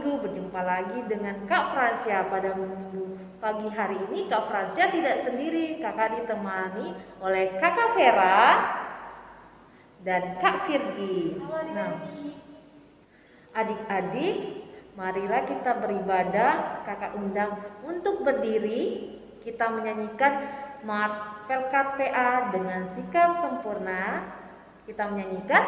adik-adikku, berjumpa lagi dengan Kak Fransya pada minggu pagi hari ini. Kak Fransya tidak sendiri, kakak ditemani oleh Kakak Vera dan Kak Firgi. Nah, adik-adik, marilah kita beribadah. Kakak undang untuk berdiri. Kita menyanyikan Mars Pelkat PA dengan sikap sempurna. Kita menyanyikan.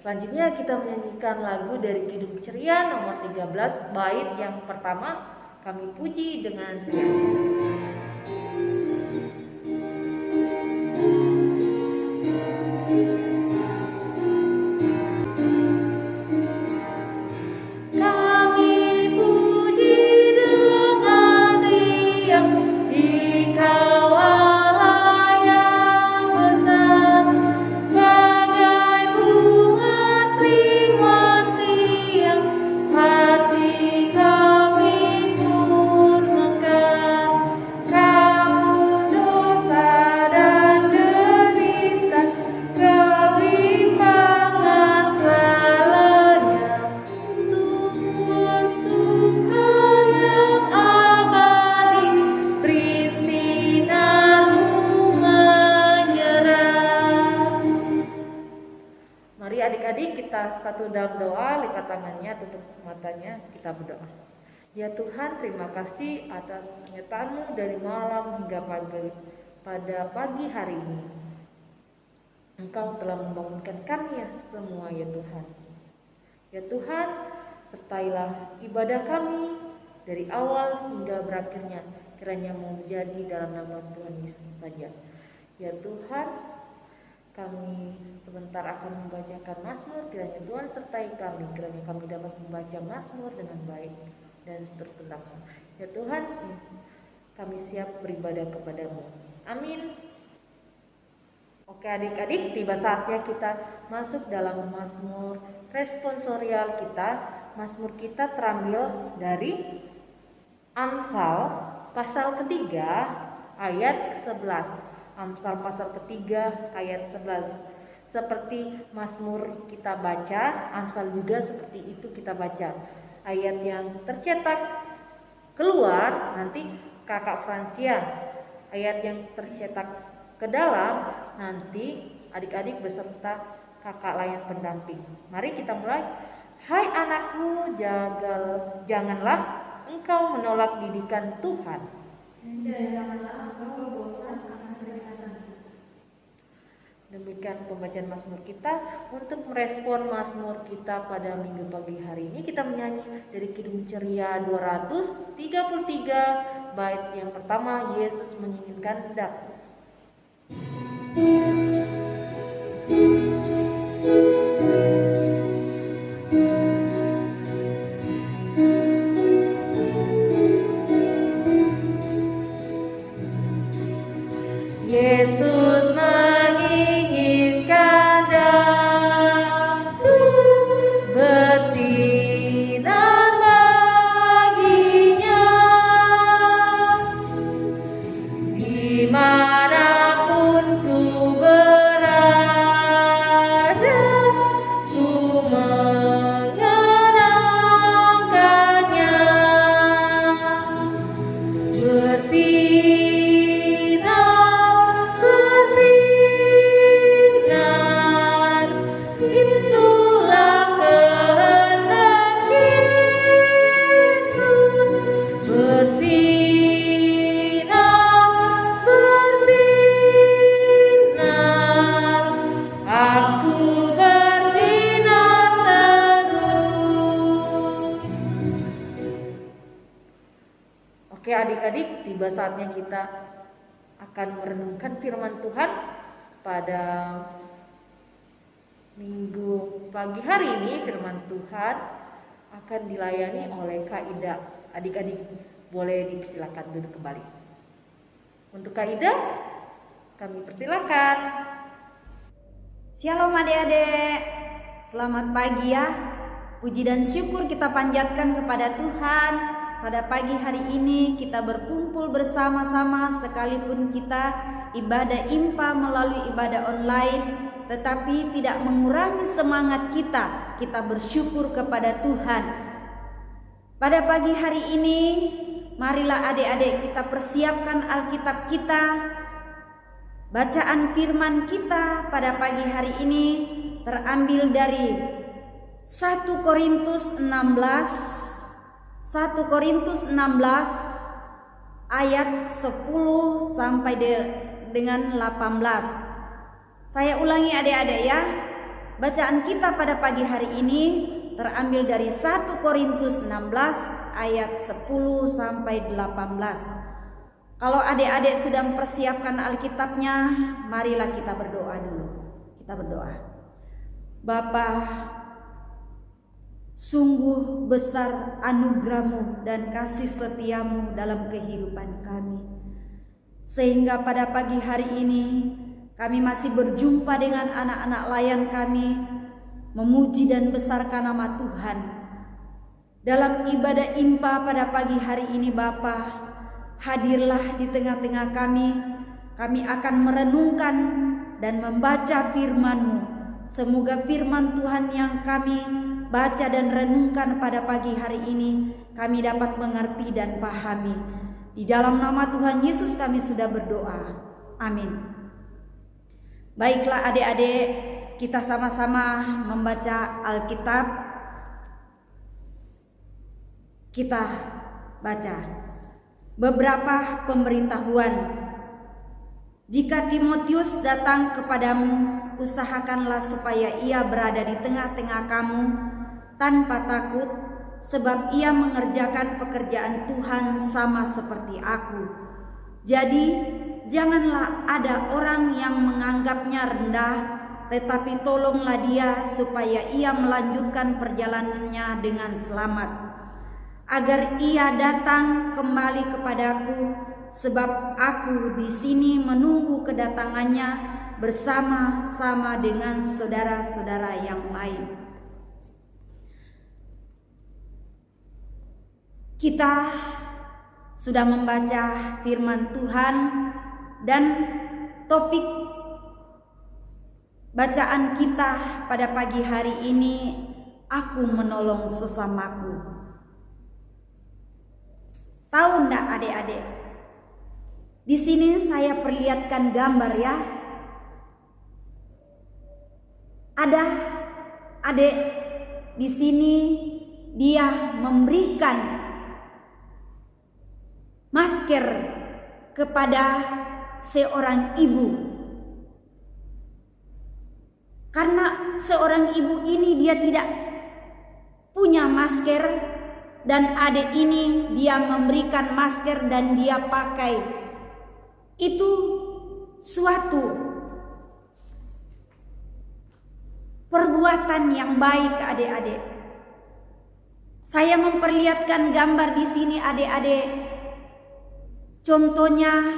Selanjutnya kita menyanyikan lagu dari Kidung Ceria nomor 13, bait yang pertama, Kami Puji dengan satu dalam doa, lipat tangannya, tutup matanya, kita berdoa. Ya Tuhan, terima kasih atas penyertaan-Mu dari malam hingga pada pagi hari ini. Engkau telah membangunkan kami ya semua ya Tuhan. Ya Tuhan, sertailah ibadah kami dari awal hingga berakhirnya, kiranya mau menjadi dalam nama Tuhan Yesus saja. Ya Tuhan, kami sebentar akan membacakan Mazmur, kiranya Tuhan sertai kami, kiranya kami dapat membaca Mazmur dengan baik dan seterusnya. Ya Tuhan, kami siap beribadah kepadamu. Amin. Oke adik-adik, tiba saatnya kita masuk dalam Mazmur responsorial kita. Mazmur kita terambil dari Amsal pasal ketiga ayat 11. Amsal pasal ketiga ayat 11. Seperti Mazmur kita baca, Amsal juga seperti itu kita baca. Ayat yang tercetak keluar nanti Kakak Fransya. Ayat yang tercetak ke dalam nanti adik-adik beserta kakak layan pendamping. Mari kita mulai. Hai anakku, janganlah engkau menolak didikan Tuhan. Dan janganlah engkau bosan akan peringatan. Demikian pembacaan Mazmur kita. Untuk merespon Mazmur kita pada minggu pagi hari ini, kita menyanyi dari Kidung Ceria 233 bait yang pertama, Yesus menginginkan hendak. Yesus menginginkan daku bersinar baginya, dimanapun ku berada, ku mengenangkannya. Oke adik-adik, tiba saatnya kita akan merenungkan firman Tuhan pada minggu pagi hari ini. Firman Tuhan akan dilayani oleh Kak Ida. Adik-adik boleh dipersilakan duduk kembali. Untuk Kak Ida, kami persilakan. Shalom adik-adik, selamat pagi ya. Puji dan syukur kita panjatkan kepada Tuhan. Pada pagi hari ini kita berkumpul bersama-sama, sekalipun kita ibadah IMPA melalui ibadah online, tetapi tidak mengurangi semangat kita. Kita bersyukur kepada Tuhan. Pada pagi hari ini, marilah adik-adik kita persiapkan Alkitab kita. Bacaan firman kita pada pagi hari ini terambil dari 1 Korintus 16 ayat 10 sampai dengan 18. Saya ulangi adik-adik ya. Bacaan kita pada pagi hari ini terambil dari 1 Korintus 16 ayat 10 sampai 18. Kalau adik-adik sudah mempersiapkan Alkitabnya, marilah kita berdoa dulu. Kita berdoa. Bapa, sungguh besar anugerah-Mu dan kasih setia-Mu dalam kehidupan kami. Sehingga pada pagi hari ini kami masih berjumpa dengan anak-anak layan kami, memuji dan besarkan nama Tuhan. Dalam ibadah IMPA pada pagi hari ini Bapa, hadirlah di tengah-tengah kami. Kami akan merenungkan dan membaca firman-Mu. Semoga firman Tuhan yang kami baca dan renungkan pada pagi hari ini kami dapat mengerti dan pahami. Di dalam nama Tuhan Yesus kami sudah berdoa. Amin. Baiklah adik-adik, kita sama-sama membaca Alkitab. Kita baca beberapa pemberitahuan. Jika Timotius datang kepadamu, usahakanlah supaya ia berada di tengah-tengah kamu tanpa takut, sebab ia mengerjakan pekerjaan Tuhan sama seperti aku. Jadi janganlah ada orang yang menganggapnya rendah, tetapi tolonglah dia supaya ia melanjutkan perjalanannya dengan selamat, agar ia datang kembali kepadaku, sebab aku di sini menunggu kedatangannya bersama-sama dengan saudara-saudara yang lain. Kita sudah membaca firman Tuhan dan topik bacaan kita pada pagi hari ini, aku menolong sesamaku. Tahu enggak adik-adik? Di sini saya perlihatkan gambar ya. Ada adik di sini, dia memberikan masker kepada seorang ibu. Karena seorang ibu ini dia tidak punya masker, dan adik ini dia memberikan masker dan dia pakai. Itu suatu perbuatan yang baik, adik-adik. Saya memperlihatkan gambar di sini, adik-adik. Contohnya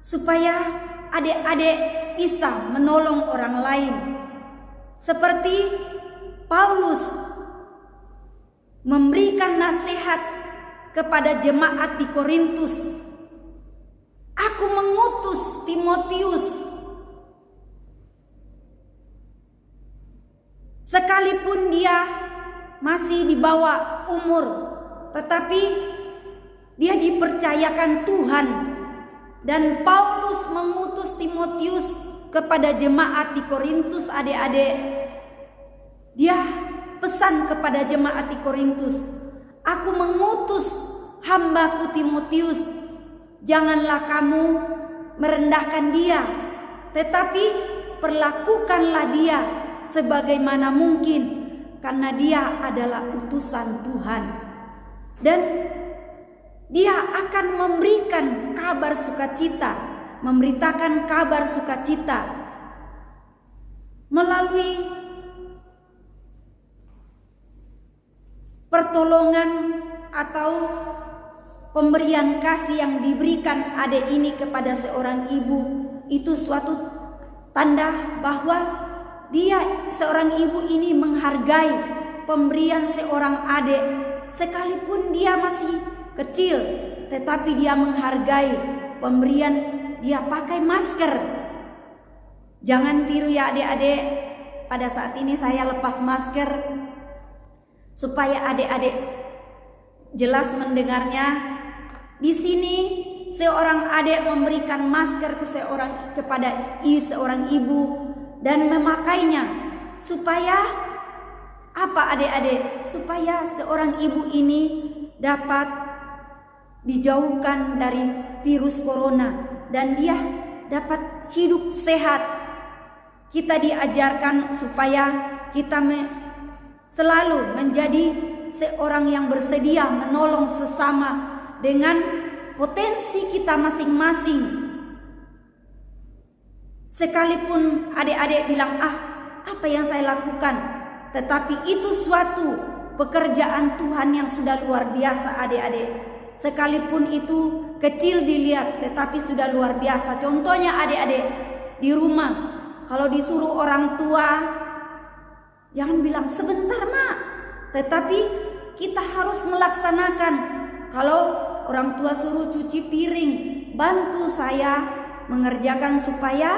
supaya adik-adik bisa menolong orang lain. Seperti Paulus memberikan nasihat kepada jemaat di Korintus. Aku mengutus Timotius, sekalipun dia masih di bawah umur, tetapi dia dipercayakan Tuhan. Dan Paulus mengutus Timotius kepada jemaat di Korintus, adik-adik. Dia pesan kepada jemaat di Korintus, aku mengutus hambaku Timotius. Janganlah kamu merendahkan dia, tetapi perlakukanlah dia sebagaimana mungkin, karena dia adalah utusan Tuhan. Dan dia akan memberikan kabar sukacita, memberitakan kabar sukacita melalui pertolongan atau pemberian kasih yang diberikan adik ini kepada seorang ibu. Itu suatu tanda bahwa dia, seorang ibu ini, menghargai pemberian seorang adik. Sekalipun dia masih kecil, tetapi dia menghargai pemberian. Dia pakai masker. Jangan tiru ya adik-adik. Pada saat ini saya lepas masker supaya adik-adik jelas mendengarnya. Di sini seorang adik memberikan masker kepada seorang ibu dan memakainya supaya apa, adik-adik? Supaya seorang ibu ini dapat dijauhkan dari virus corona dan dia dapat hidup sehat. Kita diajarkan supaya kita selalu menjadi seorang yang bersedia menolong sesama dengan potensi kita masing-masing. Sekalipun adik-adik bilang, apa yang saya lakukan? Tetapi itu suatu pekerjaan Tuhan yang sudah luar biasa, adik-adik. Sekalipun itu kecil dilihat, tetapi sudah luar biasa. Contohnya adik-adik di rumah, kalau disuruh orang tua, jangan bilang sebentar mak, tetapi kita harus melaksanakan. Kalau orang tua suruh cuci piring, bantu saya mengerjakan supaya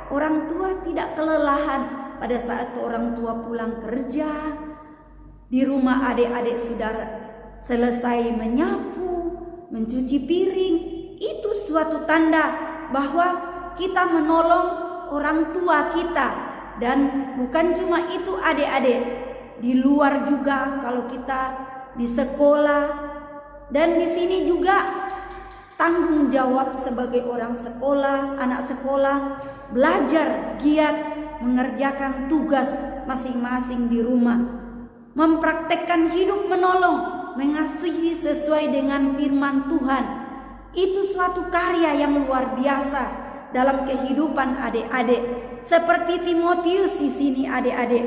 orang tua tidak kelelahan pada saat orang tua pulang kerja. Di rumah adik-adik sudah selesai menyapu, mencuci piring. Itu suatu tanda bahwa kita menolong orang tua kita. Dan bukan cuma itu adik-adik, di luar juga kalau kita di sekolah. Dan di sini juga tanggung jawab sebagai orang sekolah, anak sekolah, belajar giat mengerjakan tugas masing-masing di rumah, mempraktekkan hidup menolong, mengasihi sesuai dengan firman Tuhan. Itu suatu karya yang luar biasa dalam kehidupan adik-adik. Seperti Timotius di sini adik-adik.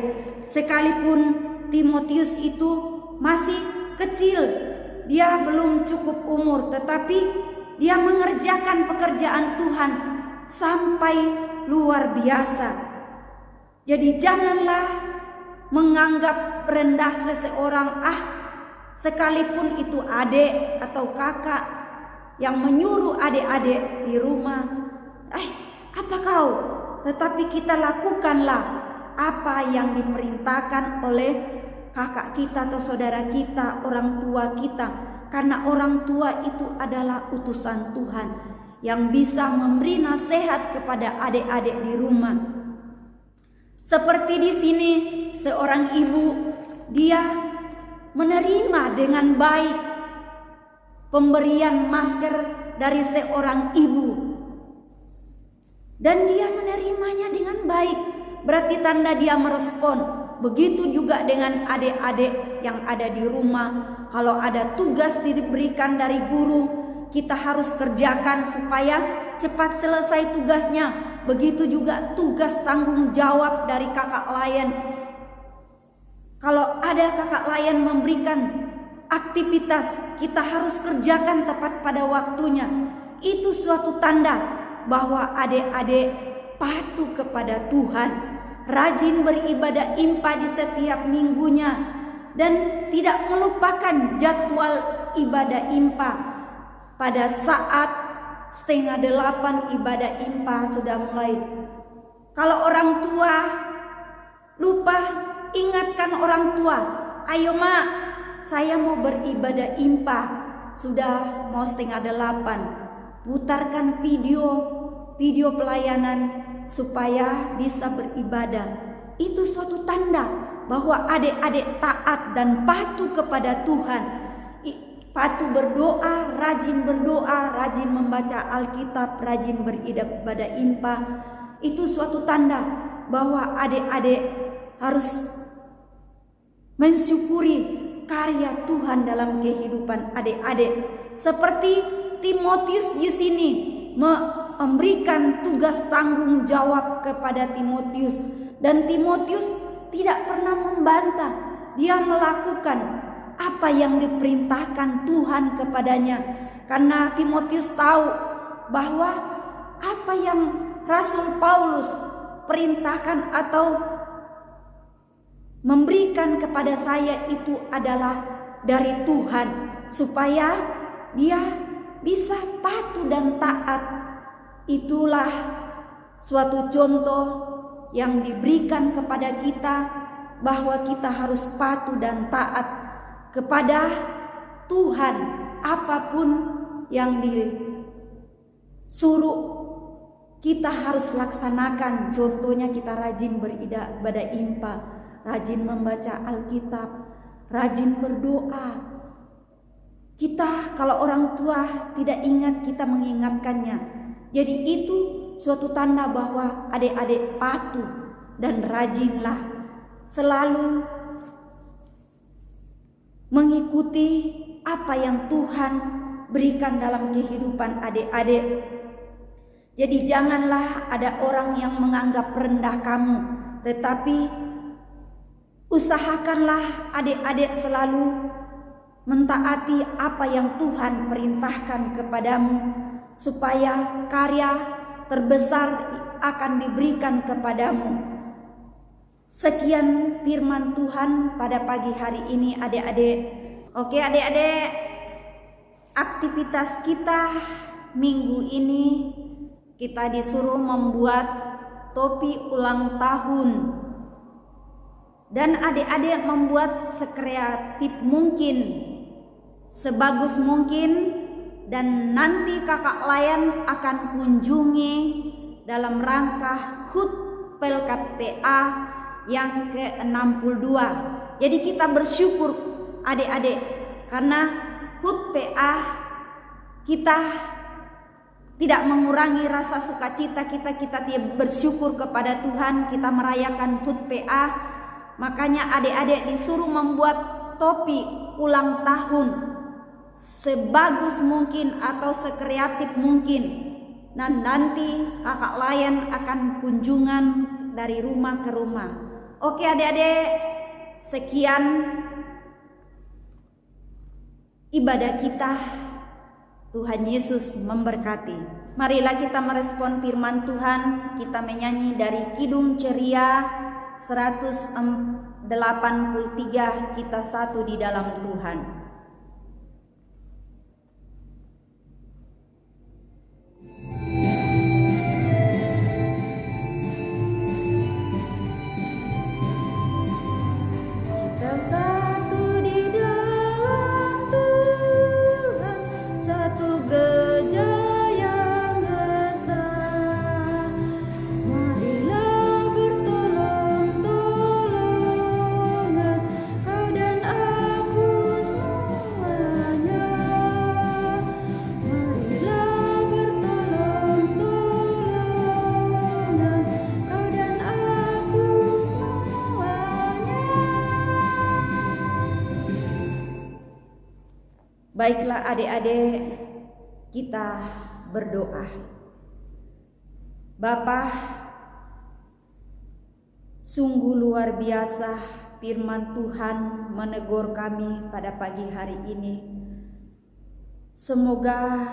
Sekalipun Timotius itu masih kecil, dia belum cukup umur, tetapi dia mengerjakan pekerjaan Tuhan sampai luar biasa. Jadi janganlah menganggap rendah seseorang, sekalipun itu adik atau kakak yang menyuruh adik-adik di rumah, apa kau? Tetapi kita lakukanlah apa yang diperintahkan oleh kakak kita atau saudara kita, orang tua kita. Karena orang tua itu adalah utusan Tuhan yang bisa memberi nasihat kepada adik-adik di rumah. Seperti di sini seorang ibu, dia menerima dengan baik pemberian masker dari seorang ibu. Dan dia menerimanya dengan baik. berarti tanda dia merespon. Begitu juga dengan adik-adik yang ada di rumah. Kalau ada tugas diberikan dari guru, kita harus kerjakan supaya cepat selesai tugasnya. Begitu juga tugas tanggung jawab dari kakak lain. Kalau ada kakak lain memberikan aktivitas, kita harus kerjakan tepat pada waktunya. Itu suatu tanda bahwa adik-adik patuh kepada Tuhan, rajin beribadah impa di setiap minggunya, dan tidak melupakan jadwal ibadah impa. Pada saat 7:30 ibadah impa sudah mulai. Kalau orang tua lupa, ingatkan orang tua, ayo mak, saya mau beribadah impa, sudah mau 7:30. Putarkan video pelayanan supaya bisa beribadah. Itu suatu tanda bahwa adik-adik taat dan patuh kepada Tuhan. Patuh berdoa, rajin membaca Alkitab, rajin beribadah impa. Itu suatu tanda bahwa adik-adik harus mensyukuri karya Tuhan dalam kehidupan adik-adik. Seperti Timotius di sini memberikan tugas tanggung jawab kepada Timotius, dan Timotius tidak pernah membantah. Dia melakukan apa yang diperintahkan Tuhan kepadanya, karena Timotius tahu bahwa apa yang Rasul Paulus perintahkan atau memberikan kepada saya itu adalah dari Tuhan, supaya dia bisa patuh dan taat. Itulah suatu contoh yang diberikan kepada kita bahwa kita harus patuh dan taat kepada Tuhan. Apapun yang disuruh kita harus laksanakan. Contohnya kita rajin beribadah impa, rajin membaca Alkitab, rajin berdoa. Kita kalau orang tua tidak ingat, kita mengingatkannya. Jadi itu suatu tanda bahwa adik-adik patuh dan rajinlah selalu mengikuti apa yang Tuhan berikan dalam kehidupan adik-adik. Jadi janganlah ada orang yang menganggap rendah kamu, tetapi usahakanlah adik-adik selalu mentaati apa yang Tuhan perintahkan kepadamu, supaya karya terbesar akan diberikan kepadamu. Sekian firman Tuhan pada pagi hari ini adik-adik. Oke adik-adik, aktivitas kita minggu ini kita disuruh membuat topi ulang tahun. Dan adik-adik membuat sekreatif mungkin, sebagus mungkin, dan nanti kakak lain akan kunjungi dalam rangka HUT Pelkat PA yang ke-62. Jadi kita bersyukur adik-adik, karena HUT PA kita tidak mengurangi rasa sukacita kita bersyukur kepada Tuhan. Kita merayakan HUT PA, makanya adik-adik disuruh membuat topi ulang tahun sebagus mungkin atau sekreatif mungkin. Nah nanti kakak lain akan kunjungan dari rumah ke rumah. Oke adik-adik, sekian ibadah kita. Tuhan Yesus memberkati. Marilah kita merespon firman Tuhan. Kita menyanyi dari Kidung Ceria 183, kita satu di dalam Tuhan. Kau dan aku Baiklah adik-adik, kita berdoa. Bapa, sungguh luar biasa firman Tuhan menegur kami pada pagi hari ini. Semoga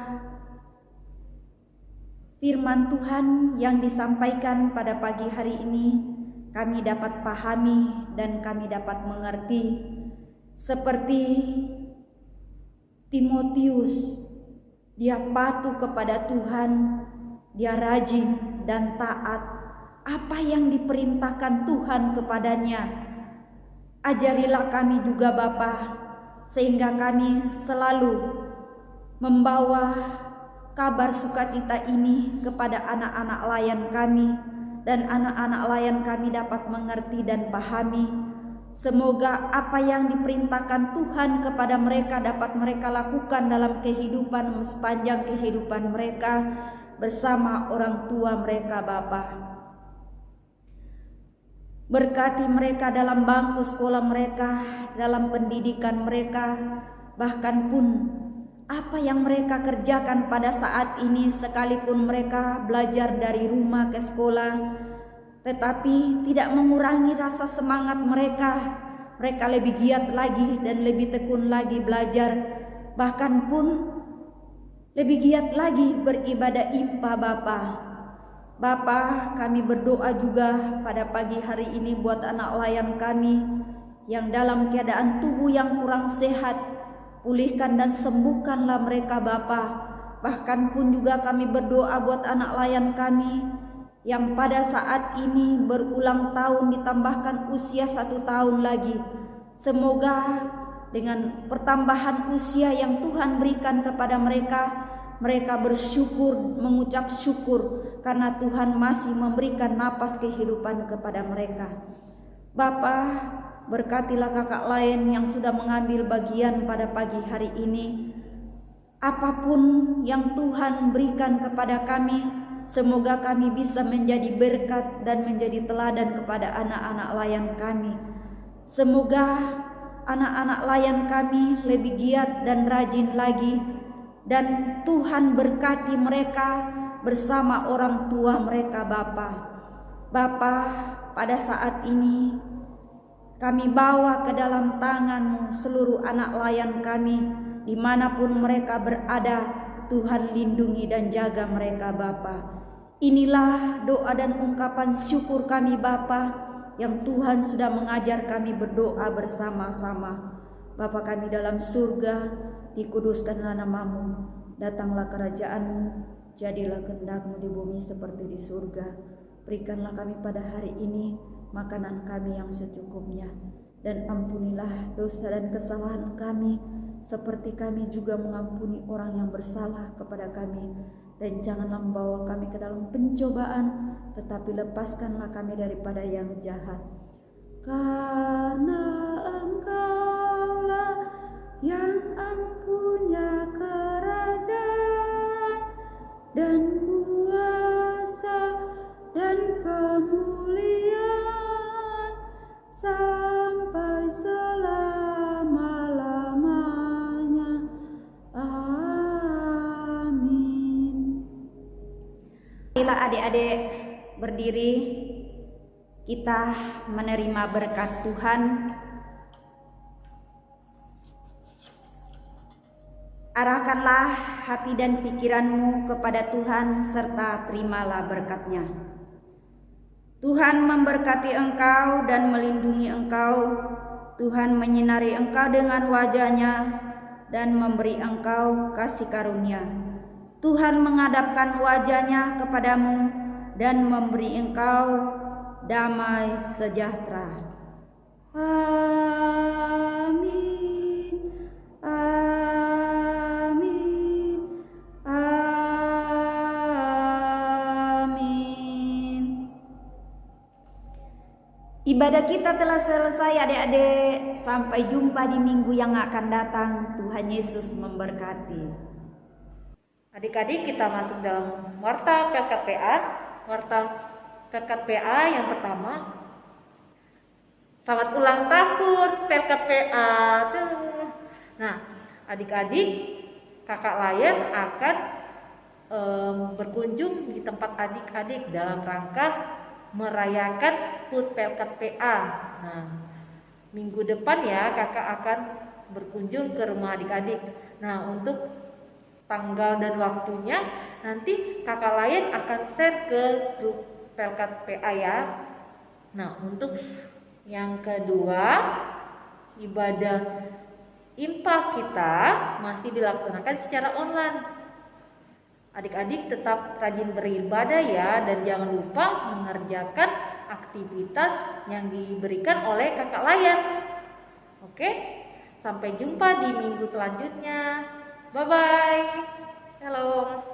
firman Tuhan yang disampaikan pada pagi hari ini kami dapat pahami dan kami dapat mengerti, seperti Timotius, dia patuh kepada Tuhan, dia rajin dan taat apa yang diperintahkan Tuhan kepadanya. Ajarilah kami juga Bapa, sehingga kami selalu membawa kabar sukacita ini kepada anak-anak layan kami, dan anak-anak layan kami dapat mengerti dan pahami. Semoga apa yang diperintahkan Tuhan kepada mereka dapat mereka lakukan dalam kehidupan sepanjang kehidupan mereka bersama orang tua mereka Bapa. Berkati mereka dalam bangku sekolah mereka, dalam pendidikan mereka, bahkan pun apa yang mereka kerjakan pada saat ini, sekalipun mereka belajar dari rumah ke sekolah, tetapi tidak mengurangi rasa semangat mereka. Mereka lebih giat lagi dan lebih tekun lagi belajar, bahkan pun lebih giat lagi beribadah impa Bapa. Bapa, kami berdoa juga pada pagi hari ini buat anak layan kami yang dalam keadaan tubuh yang kurang sehat. Pulihkan dan sembuhkanlah mereka Bapa. Bahkan pun juga kami berdoa buat anak layan kami yang pada saat ini berulang tahun ditambahkan usia 1 tahun lagi. Semoga dengan pertambahan usia yang Tuhan berikan kepada mereka, mereka bersyukur, mengucap syukur karena Tuhan masih memberikan napas kehidupan kepada mereka. Bapa, berkatilah kakak lain yang sudah mengambil bagian pada pagi hari ini. Apapun yang Tuhan berikan kepada kami, semoga kami bisa menjadi berkat dan menjadi teladan kepada anak-anak layan kami. Semoga anak-anak layan kami lebih giat dan rajin lagi, dan Tuhan berkati mereka bersama orang tua mereka Bapa. Bapa, pada saat ini kami bawa ke dalam tangan-Mu seluruh anak layan kami, dimanapun mereka berada. Tuhan lindungi dan jaga mereka Bapa. Inilah doa dan ungkapan syukur kami Bapa, yang Tuhan sudah mengajar kami berdoa bersama-sama. Bapa kami dalam surga, dikuduskanlah nama-Mu, datanglah kerajaan-Mu, jadilah kehendak-Mu di bumi seperti di surga. Berikanlah kami pada hari ini makanan kami yang secukupnya, dan ampunilah dosa dan kesalahan kami, seperti kami juga mengampuni orang yang bersalah kepada kami. Dan janganlah membawa kami ke dalam pencobaan, tetapi lepaskanlah kami daripada yang jahat. Karena Engkaulah yang empunya kerajaan dan kuasa dan kemuliaan sampai selama-lamanya. Amin. Marilah adik-adik berdiri, kita menerima berkat Tuhan. Arahkanlah hati dan pikiranmu kepada Tuhan serta terimalah berkat-Nya. Tuhan memberkati engkau dan melindungi engkau. Tuhan menyinari engkau dengan wajah-Nya dan memberi engkau kasih karunia. Tuhan menghadapkan wajah-Nya kepadamu dan memberi engkau damai sejahtera. Amin. Amin. Amin. Ibadah kita telah selesai adik-adik. Sampai jumpa di minggu yang akan datang. Tuhan Yesus memberkati. Adik-adik, kita masuk dalam warta PKPA. Warta PKPA yang pertama. Selamat ulang tahun PKPA. Nah, adik-adik, kakak layan akan berkunjung di tempat adik-adik dalam rangka merayakan HUT Pelkat PA. Nah, minggu depan ya kakak akan berkunjung ke rumah adik-adik. Nah, untuk tanggal dan waktunya nanti kakak layan akan share ke grup Pelkat PA ya. Nah, untuk yang kedua, ibadah infak kita masih dilaksanakan secara online. Adik-adik tetap rajin beribadah ya, dan jangan lupa mengerjakan aktivitas yang diberikan oleh kakak layan. Oke, sampai jumpa di minggu selanjutnya. Bye-bye. Shalom.